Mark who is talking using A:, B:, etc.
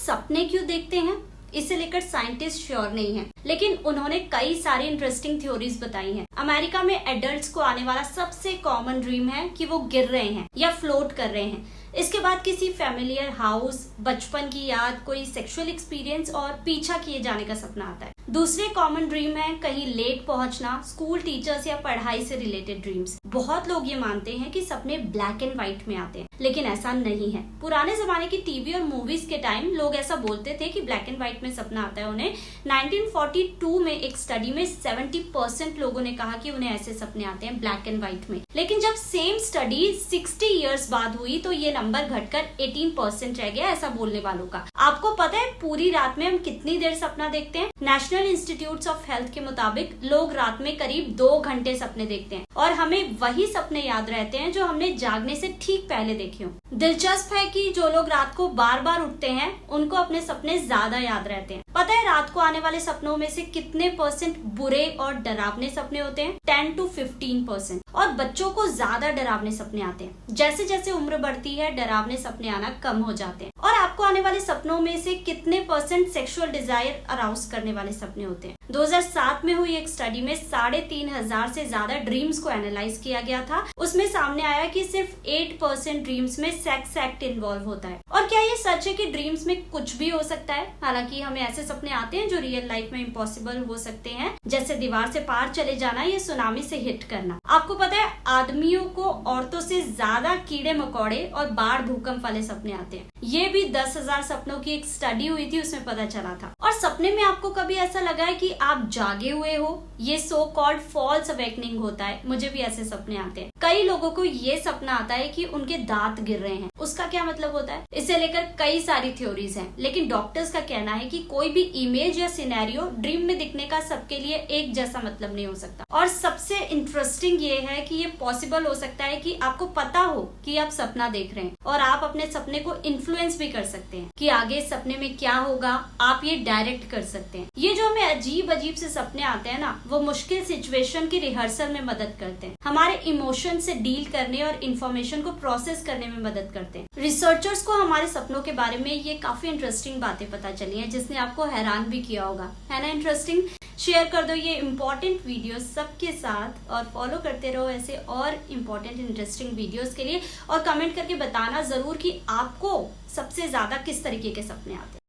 A: सपने क्यों देखते हैं, इसे लेकर साइंटिस्ट श्योर नहीं है, लेकिन उन्होंने कई सारी इंटरेस्टिंग थ्योरीज बताई हैं। अमेरिका में एडल्ट्स को आने वाला सबसे कॉमन ड्रीम है कि वो गिर रहे हैं या फ्लोट कर रहे हैं। इसके बाद किसी फैमिलियर हाउस, बचपन की याद, कोई सेक्सुअल एक्सपीरियंस और पीछा किए जाने का सपना आता है। दूसरे कॉमन ड्रीम है कहीं लेट पहुंचना, स्कूल टीचर्स या पढ़ाई से रिलेटेड ड्रीम्स। बहुत लोग ये मानते हैं कि सपने ब्लैक एंड व्हाइट में आते हैं, लेकिन ऐसा नहीं है। पुराने जमाने की टीवी और मूवीज के टाइम लोग ऐसा बोलते थे कि ब्लैक एंड व्हाइट में सपना आता है उन्हें। 1942 में एक स्टडी में 70% लोगों ने कहा कि उन्हें ऐसे सपने आते हैं ब्लैक एंड व्हाइट में। लेकिन जब सेम स्टडी 60 इयर्स बाद हुई तो ये नंबर घटकर 18% रह गया ऐसा बोलने वालों का। आपको पता है पूरी रात में हम कितनी देर सपना देखते हैं? नेशनल इंस्टीट्यूट ऑफ हेल्थ के मुताबिक लोग रात में करीब 2 घंटे सपने देखते हैं और हमें वही सपने याद रहते हैं जो हमने जागने से ठीक पहले देखे हों। दिलचस्प है कि जो लोग रात को बार बार उठते हैं उनको अपने सपने ज्यादा याद रहते हैं। पता है रात को आने वाले सपनों में से कितने % बुरे और डरावने सपने होते हैं? 10 to 15%। और बच्चों को ज्यादा डरावने सपने आते हैं। जैसे जैसे उम्र बढ़ती है डरावने सपने आना कम हो जाते हैं। और आपको आने वाले सपनों में से कितने % सेक्सुअल डिजायर अराउज करने वाले सपने होते हैं? 2007 में हुई एक स्टडी में 3,500 से ज्यादा ड्रीम्स को एनालाइज किया गया था। उसमें सामने आया कि सिर्फ 8% ड्रीम्स में सेक्स एक्ट इन्वॉल्व होता है। और क्या ये सच है कि ड्रीम्स में कुछ भी हो सकता है? हालांकि हमें ऐसे सपने आते हैं जो रियल लाइफ में इम्पॉसिबल हो सकते हैं, जैसे दीवार से पार चले जाना या सुनामी से हिट करना। आपको पता है आदमियों को औरतों से ज्यादा कीड़े मकोड़े और बाढ़ भूकंप वाले सपने आते हैं। ये भी 10,000 सपनों की एक स्टडी हुई थी, उसमें पता चला था। और सपने में आपको कभी ऐसा लगा है कि आप जागे हुए हो? ये सो कॉल्ड फॉल्स अवेकनिंग होता है। मुझे भी ऐसे सपने आते हैं। कई लोगों को ये सपना आता है कि उनके दांत गिर रहे हैं। उसका क्या मतलब होता है? इसे लेकर कई सारी थ्योरीज हैं, लेकिन डॉक्टर्स का कहना है कि कोई भी इमेज या सिनेरियो ड्रीम में दिखने का सबके लिए एक जैसा मतलब नहीं हो सकता। और सबसे इंटरेस्टिंग ये है कि ये पॉसिबल हो सकता है कि आपको पता हो कि आप सपना देख रहे हैं और आप अपने सपने को इन्फ्लुएंस भी कर सकते हैं कि आगे सपने में क्या होगा। आप ये डायरेक्ट कर सकते हैं। ये जो हमें अजीब अजीब से सपने आते हैं ना, वो मुश्किल सिचुएशन की रिहर्सल में मदद करते हैं, हमारे इमोशन से डील करने और इन्फॉर्मेशन को प्रोसेस करने में मदद करते हैं। रिसर्चर्स को हमारे सपनों के बारे में ये काफी इंटरेस्टिंग बातें पता चली हैं, जिसने आपको हैरान भी किया होगा, है ना इंटरेस्टिंग? शेयर कर दो ये इम्पोर्टेंट वीडियो सबके साथ और फॉलो करते रहो ऐसे और इम्पोर्टेंट इंटरेस्टिंग वीडियोस के लिए। और कमेंट करके बताना जरूर कि आपको सबसे ज्यादा किस तरीके के सपने आते हैं।